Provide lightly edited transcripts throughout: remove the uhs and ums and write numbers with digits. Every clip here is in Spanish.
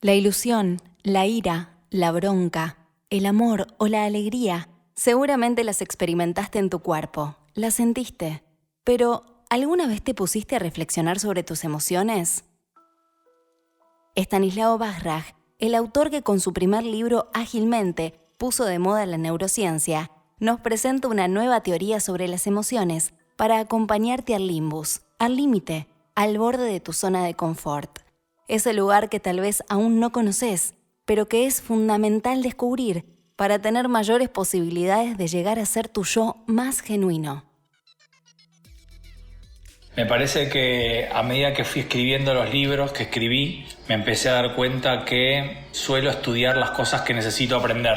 La ilusión, la ira, la bronca, el amor o la alegría, seguramente las experimentaste en tu cuerpo, las sentiste. Pero, ¿alguna vez te pusiste a reflexionar sobre tus emociones? Stanislao Bajraj, el autor que con su primer libro Ágilmente puso de moda la neurociencia, nos presenta una nueva teoría sobre las emociones para acompañarte al limbus, al límite, al borde de tu zona de confort. Ese lugar que tal vez aún no conoces, pero que es fundamental descubrir para tener mayores posibilidades de llegar a ser tu yo más genuino. Me parece que a medida que fui escribiendo los libros que escribí, me empecé a dar cuenta que suelo estudiar las cosas que necesito aprender.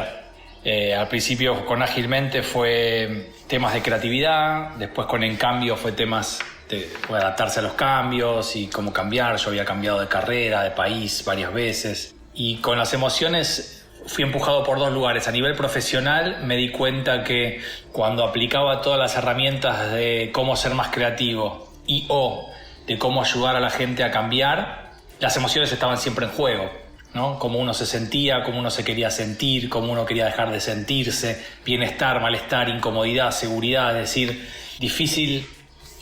Al principio con Ágilmente fue temas de creatividad, después con En Cambio fue temas de adaptarse a los cambios y cómo cambiar. Yo había cambiado de carrera, de país varias veces. Y con las emociones fui empujado por dos lugares. A nivel profesional me di cuenta que cuando aplicaba todas las herramientas de cómo ser más creativo o de cómo ayudar a la gente a cambiar, las emociones estaban siempre en juego, ¿no? Cómo uno se sentía, cómo uno se quería sentir, cómo uno quería dejar de sentirse, bienestar, malestar, incomodidad, seguridad. Es decir, difícil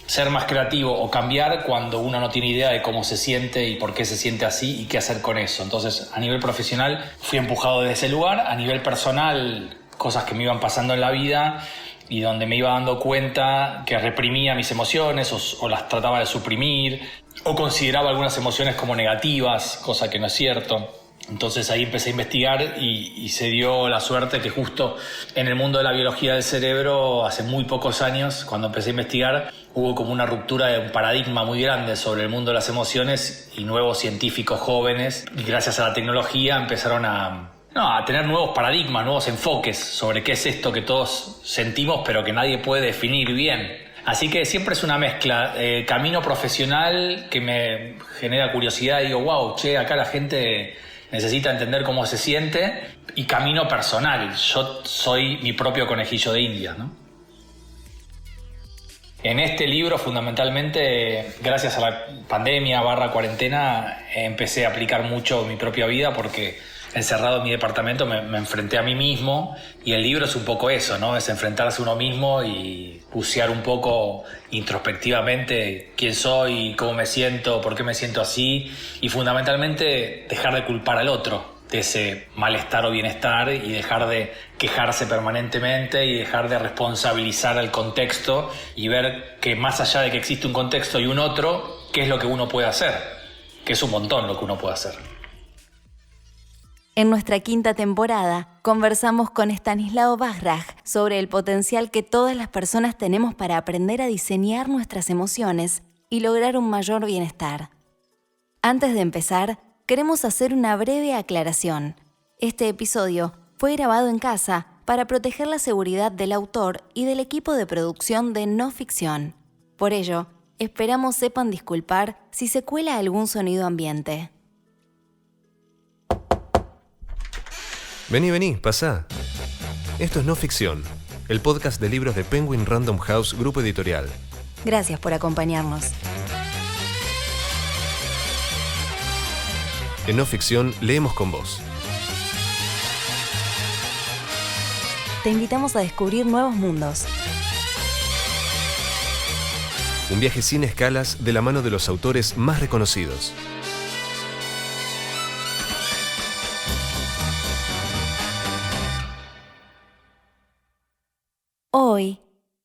ser más creativo o cambiar cuando uno no tiene idea de cómo se siente y por qué se siente así y qué hacer con eso. Entonces, a nivel profesional fui empujado desde ese lugar. A nivel personal, cosas que me iban pasando en la vida y donde me iba dando cuenta que reprimía mis emociones o las trataba de suprimir o consideraba algunas emociones como negativas, cosa que no es cierto. Entonces ahí empecé a investigar y se dio la suerte que justo en el mundo de la biología del cerebro, hace muy pocos años, cuando empecé a investigar, hubo como una ruptura de un paradigma muy grande sobre el mundo de las emociones y nuevos científicos jóvenes, y gracias a la tecnología empezaron a tener nuevos paradigmas, nuevos enfoques sobre qué es esto que todos sentimos pero que nadie puede definir bien. Así que siempre es una mezcla, camino profesional que me genera curiosidad y digo, wow, acá la gente necesita entender cómo se siente, y camino personal, yo soy mi propio conejillo de Indias, ¿no? En este libro, fundamentalmente, gracias a la pandemia / cuarentena, empecé a aplicar mucho mi propia vida porque encerrado en mi departamento me enfrenté a mí mismo, y el libro es un poco eso, ¿no? Es enfrentarse a uno mismo y bucear un poco introspectivamente quién soy, cómo me siento, por qué me siento así, y fundamentalmente dejar de culpar al otro de ese malestar o bienestar y dejar de quejarse permanentemente y dejar de responsabilizar al contexto y ver que más allá de que existe un contexto y un otro, qué es lo que uno puede hacer, que es un montón lo que uno puede hacer. En nuestra quinta temporada, conversamos con Stanislao Bajraj sobre el potencial que todas las personas tenemos para aprender a diseñar nuestras emociones y lograr un mayor bienestar. Antes de empezar, queremos hacer una breve aclaración. Este episodio fue grabado en casa para proteger la seguridad del autor y del equipo de producción de No Ficción. Por ello, esperamos sepan disculpar si se cuela algún sonido ambiente. Vení, pasá. Esto es No Ficción, el podcast de libros de Penguin Random House Grupo Editorial. Gracias por acompañarnos. En No Ficción leemos con vos. Te invitamos a descubrir nuevos mundos. Un viaje sin escalas de la mano de los autores más reconocidos. Hoy,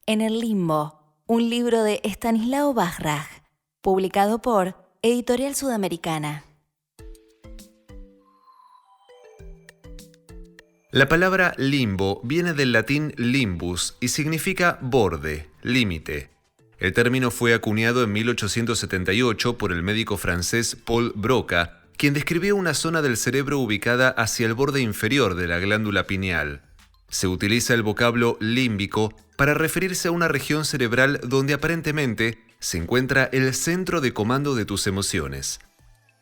en el Limbo, un libro de Stanislao Bajraj, publicado por Editorial Sudamericana. La palabra limbo viene del latín limbus y significa borde, límite. El término fue acuñado en 1878 por el médico francés Paul Broca, quien describió una zona del cerebro ubicada hacia el borde inferior de la glándula pineal. Se utiliza el vocablo límbico para referirse a una región cerebral donde aparentemente se encuentra el centro de comando de tus emociones.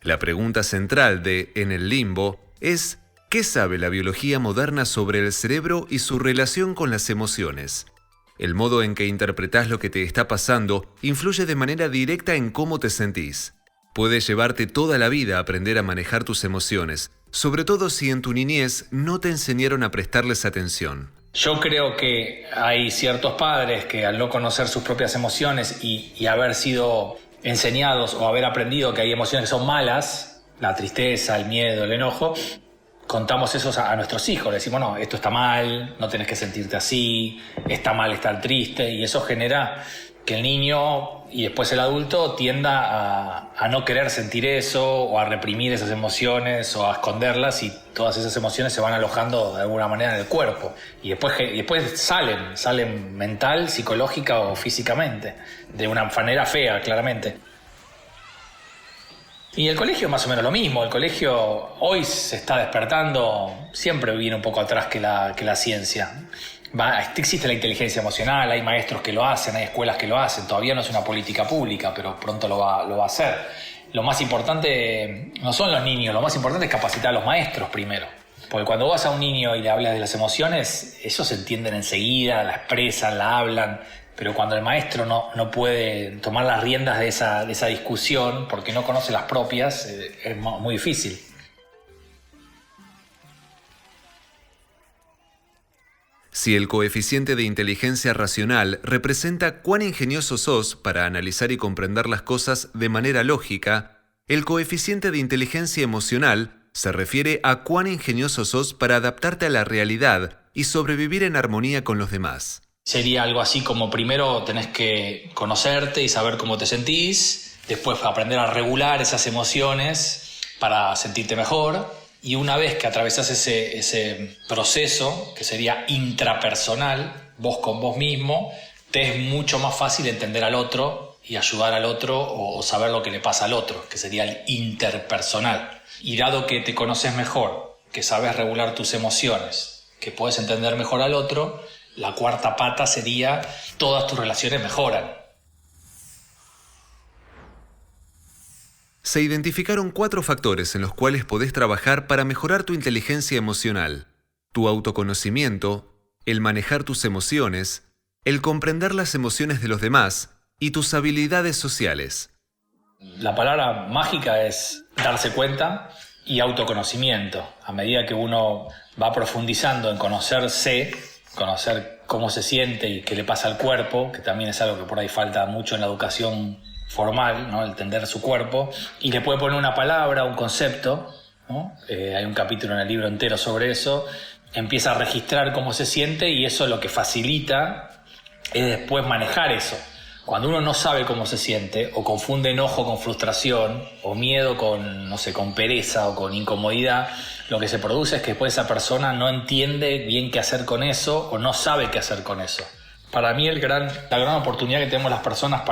La pregunta central de En el Limbo es: ¿qué sabe la biología moderna sobre el cerebro y su relación con las emociones? El modo en que interpretás lo que te está pasando influye de manera directa en cómo te sentís. Puede llevarte toda la vida a aprender a manejar tus emociones, sobre todo si en tu niñez no te enseñaron a prestarles atención. Yo creo que hay ciertos padres que al no conocer sus propias emociones y haber sido enseñados o haber aprendido que hay emociones que son malas, la tristeza, el miedo, el enojo, contamos eso a nuestros hijos. Le decimos, no, esto está mal, no tenés que sentirte así, está mal estar triste, y eso genera que el niño y después el adulto tienda a no querer sentir eso o a reprimir esas emociones o a esconderlas, y todas esas emociones se van alojando de alguna manera en el cuerpo y después salen mental, psicológica o físicamente, de una manera fea, claramente. Y el colegio más o menos lo mismo. El colegio hoy se está despertando, siempre viene un poco atrás que la ciencia. Existe la inteligencia emocional, hay maestros que lo hacen, hay escuelas que lo hacen. Todavía no es una política pública, pero pronto lo va a hacer. Lo más importante no son los niños, lo más importante es capacitar a los maestros primero. Porque cuando vas a un niño y le hablas de las emociones, ellos se entienden enseguida, la expresan, la hablan. Pero cuando el maestro no puede tomar las riendas de esa discusión porque no conoce las propias, es muy difícil. Si el coeficiente de inteligencia racional representa cuán ingenioso sos para analizar y comprender las cosas de manera lógica, el coeficiente de inteligencia emocional se refiere a cuán ingenioso sos para adaptarte a la realidad y sobrevivir en armonía con los demás. Sería algo así como primero tenés que conocerte y saber cómo te sentís, después aprender a regular esas emociones para sentirte mejor, y una vez que atravesás ese proceso, que sería intrapersonal, vos con vos mismo, te es mucho más fácil entender al otro y ayudar al otro o saber lo que le pasa al otro, que sería el interpersonal. Y dado que te conoces mejor, que sabes regular tus emociones, que puedes entender mejor al otro, la cuarta pata sería todas tus relaciones mejoran. Se identificaron 4 factores en los cuales podés trabajar para mejorar tu inteligencia emocional: tu autoconocimiento, el manejar tus emociones, el comprender las emociones de los demás y tus habilidades sociales. La palabra mágica es darse cuenta y autoconocimiento. A medida que uno va profundizando en conocerse, conocer cómo se siente y qué le pasa al cuerpo, que también es algo que por ahí falta mucho en la educación formal, ¿no? El entender su cuerpo, y le puede poner una palabra, un concepto, ¿no? Hay un capítulo en el libro entero sobre eso. Empieza a registrar cómo se siente y eso lo que facilita es después manejar eso. Cuando uno no sabe cómo se siente o confunde enojo con frustración o miedo con pereza o con incomodidad, lo que se produce es que después esa persona no entiende bien qué hacer con eso o no sabe qué hacer con eso. Para mí la gran oportunidad que tenemos las personas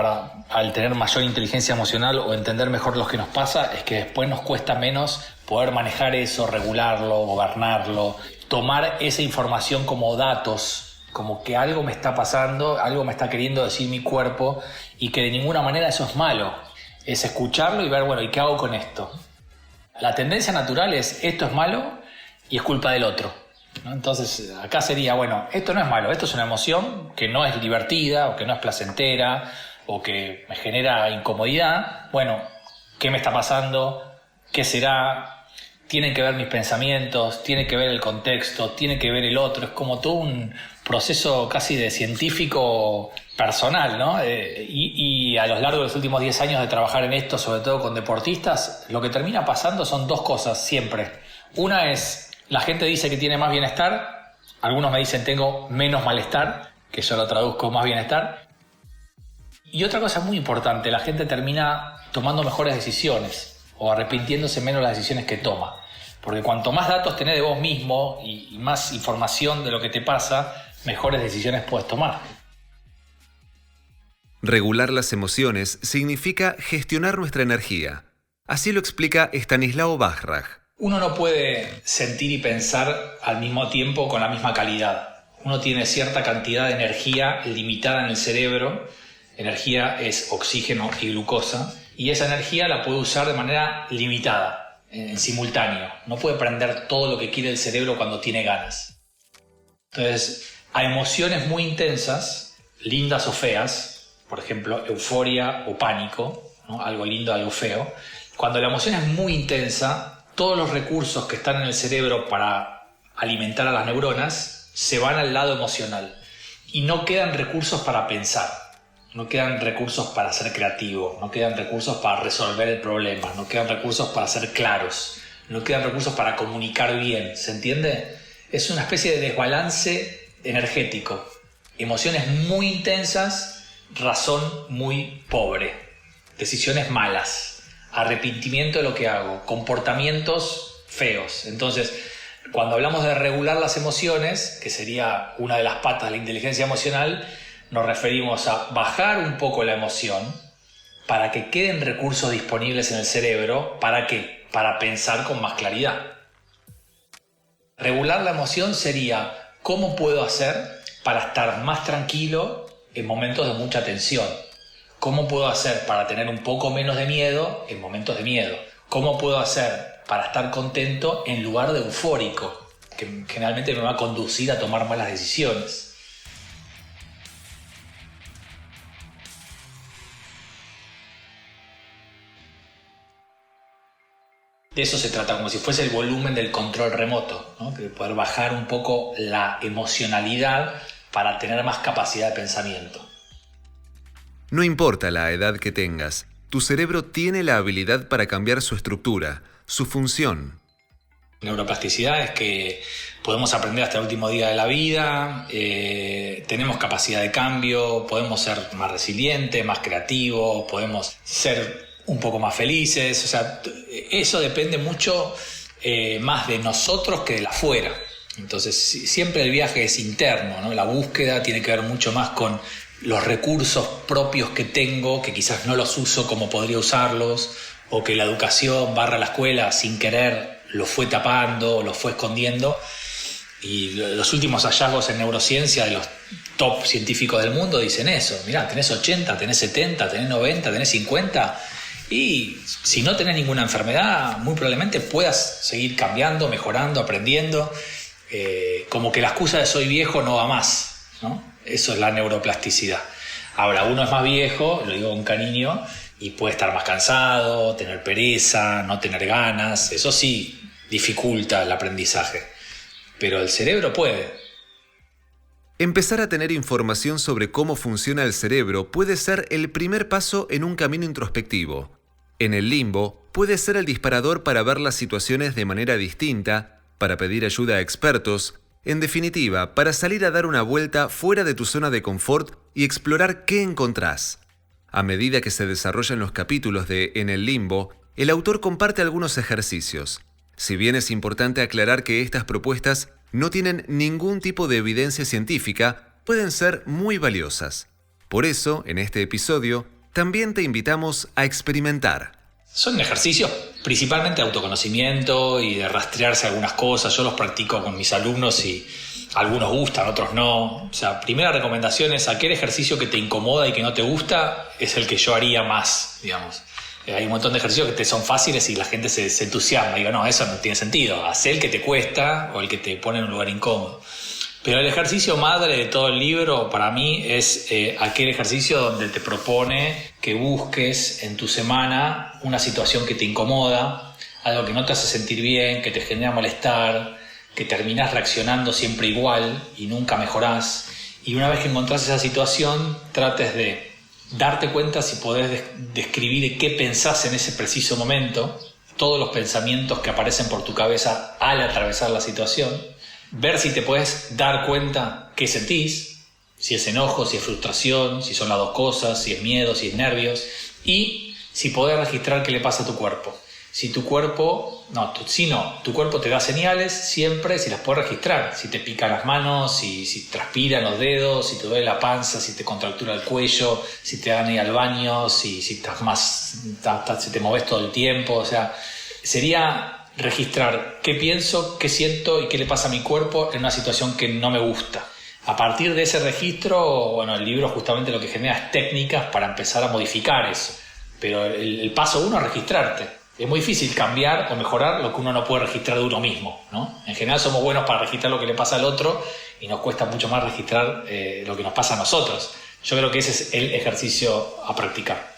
al tener mayor inteligencia emocional o entender mejor lo que nos pasa es que después nos cuesta menos poder manejar eso, regularlo, gobernarlo, tomar esa información como datos, como que algo me está pasando, algo me está queriendo decir mi cuerpo, y que de ninguna manera eso es malo. Es escucharlo y ver, bueno, ¿y qué hago con esto? La tendencia natural es esto es malo y es culpa del otro, ¿no? Entonces acá sería, bueno, esto no es malo, esto es una emoción que no es divertida o que no es placentera o que me genera incomodidad. Bueno, ¿qué me está pasando? ¿Qué será? Tienen que ver mis pensamientos, tiene que ver el contexto, tiene que ver el otro. Es como todo un proceso casi de científico personal, ¿no? Y a lo largo de los últimos 10 años de trabajar en esto, sobre todo con deportistas, lo que termina pasando son 2 cosas siempre. Una es, la gente dice que tiene más bienestar, algunos me dicen tengo menos malestar, que yo lo traduzco más bienestar. Y otra cosa muy importante, la gente termina tomando mejores decisiones o arrepintiéndose menos las decisiones que toma. Porque cuanto más datos tenés de vos mismo y más información de lo que te pasa, mejores decisiones puedes tomar. Regular las emociones significa gestionar nuestra energía. Así lo explica Stanislao Bajraj. Uno no puede sentir y pensar al mismo tiempo con la misma calidad. Uno tiene cierta cantidad de energía limitada en el cerebro. Energía es oxígeno y glucosa. Y esa energía la puede usar de manera limitada, en simultáneo. No puede prender todo lo que quiere el cerebro cuando tiene ganas. Entonces, hay emociones muy intensas, lindas o feas, por ejemplo, euforia o pánico, ¿no? Algo lindo, algo feo. Cuando la emoción es muy intensa, todos los recursos que están en el cerebro para alimentar a las neuronas se van al lado emocional y no quedan recursos para pensar, no quedan recursos para ser creativo, no quedan recursos para resolver el problema, no quedan recursos para ser claros, no quedan recursos para comunicar bien, ¿se entiende? Es una especie de desbalance energético. Emociones muy intensas, razón muy pobre, decisiones malas, arrepentimiento de lo que hago, comportamientos feos. Entonces, cuando hablamos de regular las emociones, que sería una de las patas de la inteligencia emocional, nos referimos a bajar un poco la emoción para que queden recursos disponibles en el cerebro. ¿Para qué? Para pensar con más claridad. Regular la emoción sería ¿cómo puedo hacer para estar más tranquilo en momentos de mucha tensión? ¿Cómo puedo hacer para tener un poco menos de miedo en momentos de miedo? ¿Cómo puedo hacer para estar contento en lugar de eufórico, que generalmente me va a conducir a tomar malas decisiones? De eso se trata, como si fuese el volumen del control remoto, ¿no? De poder bajar un poco la emocionalidad para tener más capacidad de pensamiento. No importa la edad que tengas, tu cerebro tiene la habilidad para cambiar su estructura, su función. Neuroplasticidad es que podemos aprender hasta el último día de la vida, tenemos capacidad de cambio, podemos ser más resilientes, más creativos, podemos ser un poco más felices. O sea, eso depende mucho más de nosotros que de afuera. Entonces, siempre el viaje es interno, ¿no? La búsqueda tiene que ver mucho más con los recursos propios que tengo, que quizás no los uso como podría usarlos, o que la educación / la escuela sin querer lo fue tapando o lo fue escondiendo. Y los últimos hallazgos en neurociencia de los top científicos del mundo dicen eso. Mirá, tenés 80, tenés 70, tenés 90, tenés 50... Y si no tenés ninguna enfermedad, muy probablemente puedas seguir cambiando, mejorando, aprendiendo. Como que la excusa de soy viejo no va más, ¿no? Eso es la neuroplasticidad. Ahora, uno es más viejo, lo digo con cariño, y puede estar más cansado, tener pereza, no tener ganas. Eso sí dificulta el aprendizaje. Pero el cerebro puede. Empezar a tener información sobre cómo funciona el cerebro puede ser el primer paso en un camino introspectivo. En el limbo, puede ser el disparador para ver las situaciones de manera distinta, para pedir ayuda a expertos, en definitiva, para salir a dar una vuelta fuera de tu zona de confort y explorar qué encontrás. A medida que se desarrollan los capítulos de En el limbo, el autor comparte algunos ejercicios. Si bien es importante aclarar que estas propuestas no tienen ningún tipo de evidencia científica, pueden ser muy valiosas. Por eso, en este episodio, también te invitamos a experimentar. Son ejercicios principalmente de autoconocimiento y de rastrearse algunas cosas. Yo los practico con mis alumnos y algunos gustan, otros no. O sea, primera recomendación es aquel ejercicio que te incomoda y que no te gusta es el que yo haría más, digamos. Hay un montón de ejercicios que te son fáciles y la gente se entusiasma. Digo, no, eso no tiene sentido. Haz el que te cuesta o el que te pone en un lugar incómodo. Pero el ejercicio madre de todo el libro para mí es aquel ejercicio donde te propone que busques en tu semana una situación que te incomoda, algo que no te hace sentir bien, que te genera malestar, que terminás reaccionando siempre igual y nunca mejorás. Y una vez que encontrás esa situación, trates de darte cuenta si podés describir qué pensás en ese preciso momento, todos los pensamientos que aparecen por tu cabeza al atravesar la situación, ver si te puedes dar cuenta qué sentís, si es enojo, si es frustración, si son las dos cosas, si es miedo, si es nervios, y si podés registrar qué le pasa a tu cuerpo. Si tu cuerpo, tu cuerpo te da señales siempre, si las puedes registrar, si te pican las manos, si transpiran los dedos, si te duele la panza, si te contractura el cuello, si te dan ir al baño, si te moves todo el tiempo. O sea, sería registrar qué pienso, qué siento y qué le pasa a mi cuerpo en una situación que no me gusta. A partir de ese registro, bueno, el libro justamente lo que genera es técnicas para empezar a modificar eso. Pero el paso uno es registrarte. Es muy difícil cambiar o mejorar lo que uno no puede registrar de uno mismo, ¿no? En general somos buenos para registrar lo que le pasa al otro y nos cuesta mucho más registrar lo que nos pasa a nosotros. Yo creo que ese es el ejercicio a practicar.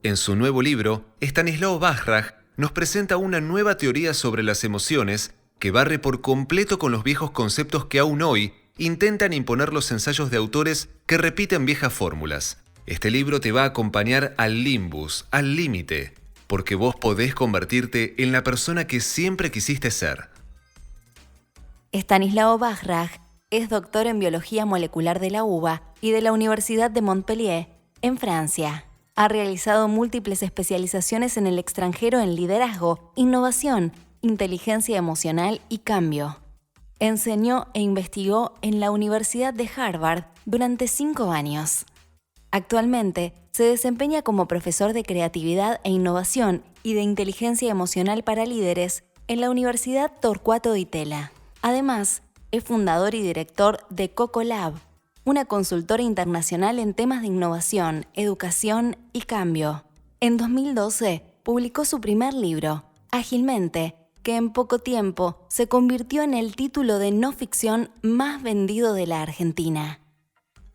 En su nuevo libro, Stanislav Bajraj nos presenta una nueva teoría sobre las emociones que barre por completo con los viejos conceptos que aún hoy intentan imponer los ensayos de autores que repiten viejas fórmulas. Este libro te va a acompañar al limbus, al límite, porque vos podés convertirte en la persona que siempre quisiste ser. Stanislav Bajraj es doctor en biología molecular de la UBA y de la Universidad de Montpellier, en Francia. Ha realizado múltiples especializaciones en el extranjero en liderazgo, innovación, inteligencia emocional y cambio. Enseñó e investigó en la Universidad de Harvard durante 5 años. Actualmente se desempeña como profesor de creatividad e innovación y de inteligencia emocional para líderes en la Universidad Torquato Di Tella. Además, es fundador y director de Coco Lab, una consultora internacional en temas de innovación, educación y cambio. En 2012 publicó su primer libro, Ágilmente, que en poco tiempo se convirtió en el título de no ficción más vendido de la Argentina.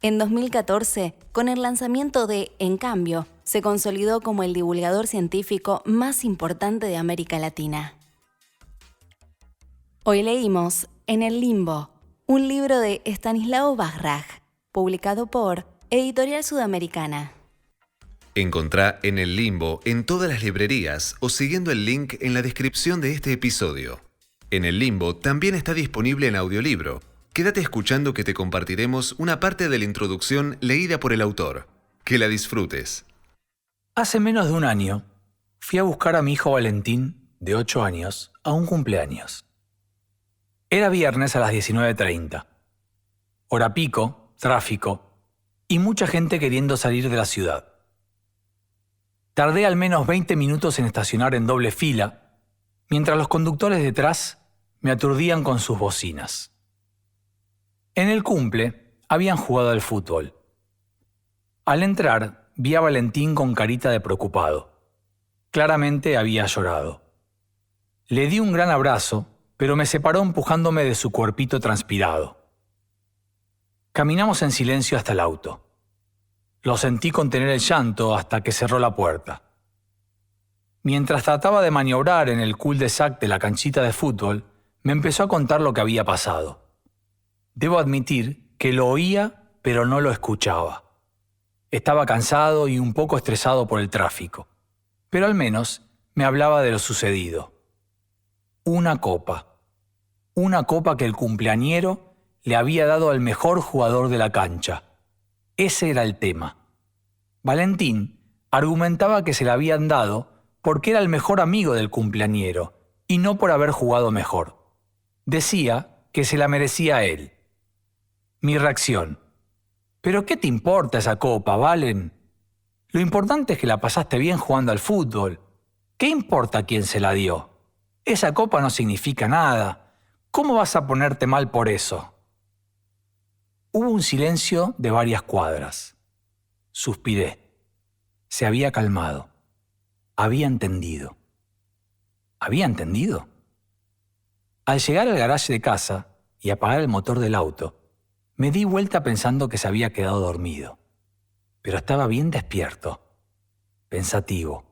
En 2014, con el lanzamiento de En Cambio, se consolidó como el divulgador científico más importante de América Latina. Hoy leímos En el limbo, un libro de Stanislav Bajraj, publicado por Editorial Sudamericana. Encontrá En el limbo en todas las librerías o siguiendo el link en la descripción de este episodio. En el limbo también está disponible en audiolibro. Quédate escuchando que te compartiremos una parte de la introducción leída por el autor. Que la disfrutes. Hace menos de un año, fui a buscar a mi hijo Valentín, de 8 años, a un cumpleaños. Era viernes a las 19:30. Hora pico, tráfico y mucha gente queriendo salir de la ciudad. Tardé al menos 20 minutos en estacionar en doble fila, mientras los conductores detrás me aturdían con sus bocinas. En el cumple habían jugado al fútbol. Al entrar, vi a Valentín con carita de preocupado. Claramente había llorado. Le di un gran abrazo, pero me separó empujándome de su cuerpito transpirado. Caminamos en silencio hasta el auto. Lo sentí contener el llanto hasta que cerró la puerta. Mientras trataba de maniobrar en el cul-de-sac de la canchita de fútbol, me empezó a contar lo que había pasado. Debo admitir que lo oía, pero no lo escuchaba. Estaba cansado y un poco estresado por el tráfico, pero al menos me hablaba de lo sucedido. Una copa que el cumpleañero le había dado al mejor jugador de la cancha. Ese era el tema. Valentín argumentaba que se la habían dado porque era el mejor amigo del cumpleañero y no por haber jugado mejor. Decía que se la merecía él. Mi reacción: ¿pero qué te importa esa copa, Valen? Lo importante es que la pasaste bien jugando al fútbol. ¿Qué importa quién se la dio? Esa copa no significa nada. ¿Cómo vas a ponerte mal por eso? Hubo un silencio de varias cuadras. Suspiré. Se había calmado. Había entendido. ¿Había entendido? Al llegar al garaje de casa y apagar el motor del auto, me di vuelta pensando que se había quedado dormido. Pero estaba bien despierto, pensativo.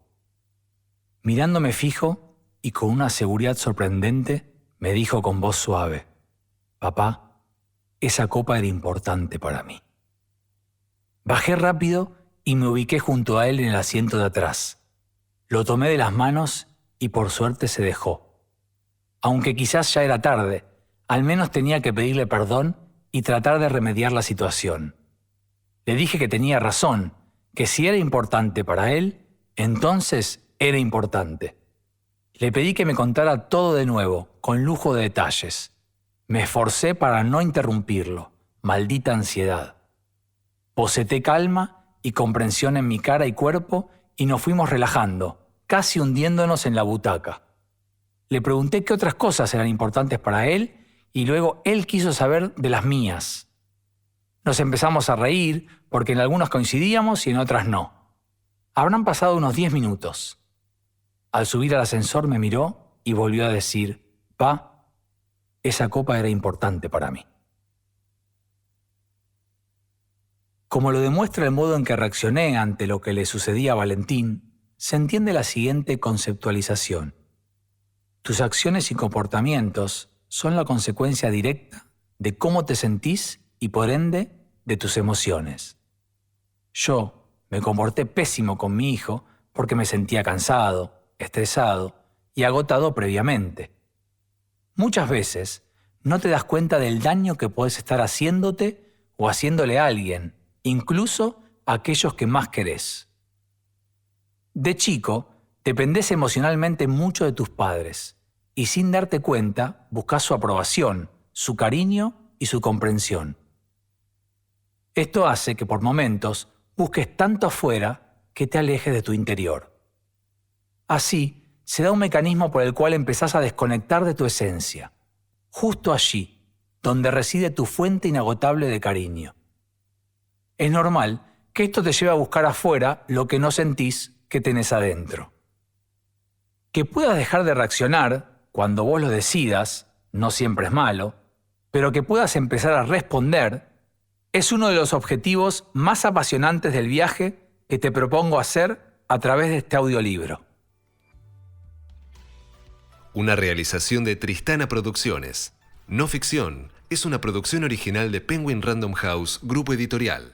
Mirándome fijo y con una seguridad sorprendente, me dijo con voz suave: «Papá, esa copa era importante para mí». Bajé rápido y me ubiqué junto a él en el asiento de atrás. Lo tomé de las manos y por suerte se dejó. Aunque quizás ya era tarde, al menos tenía que pedirle perdón y tratar de remediar la situación. Le dije que tenía razón, que si era importante para él, entonces era importante. Le pedí que me contara todo de nuevo, con lujo de detalles. Me esforcé para no interrumpirlo. Maldita ansiedad. Boceté calma y comprensión en mi cara y cuerpo y nos fuimos relajando, casi hundiéndonos en la butaca. Le pregunté qué otras cosas eran importantes para él y luego él quiso saber de las mías. Nos empezamos a reír porque en algunas coincidíamos y en otras no. Habrán pasado unos 10 minutos. Al subir al ascensor me miró y volvió a decir: «Pa, esa copa era importante para mí». Como lo demuestra el modo en que reaccioné ante lo que le sucedía a Valentín, se entiende la siguiente conceptualización. Tus acciones y comportamientos son la consecuencia directa de cómo te sentís y por ende de tus emociones. Yo me comporté pésimo con mi hijo porque me sentía cansado, estresado y agotado previamente. Muchas veces no te das cuenta del daño que puedes estar haciéndote o haciéndole a alguien, incluso a aquellos que más querés. De chico, dependés emocionalmente mucho de tus padres y sin darte cuenta buscas su aprobación, su cariño y su comprensión. Esto hace que por momentos busques tanto afuera que te alejes de tu interior. Así, se da un mecanismo por el cual empezás a desconectar de tu esencia, justo allí, donde reside tu fuente inagotable de cariño. Es normal que esto te lleve a buscar afuera lo que no sentís que tenés adentro. Que puedas dejar de reaccionar cuando vos lo decidas, no siempre es malo, pero que puedas empezar a responder es uno de los objetivos más apasionantes del viaje que te propongo hacer a través de este audiolibro. Una realización de Tristana Producciones. No ficción, es una producción original de Penguin Random House, Grupo Editorial.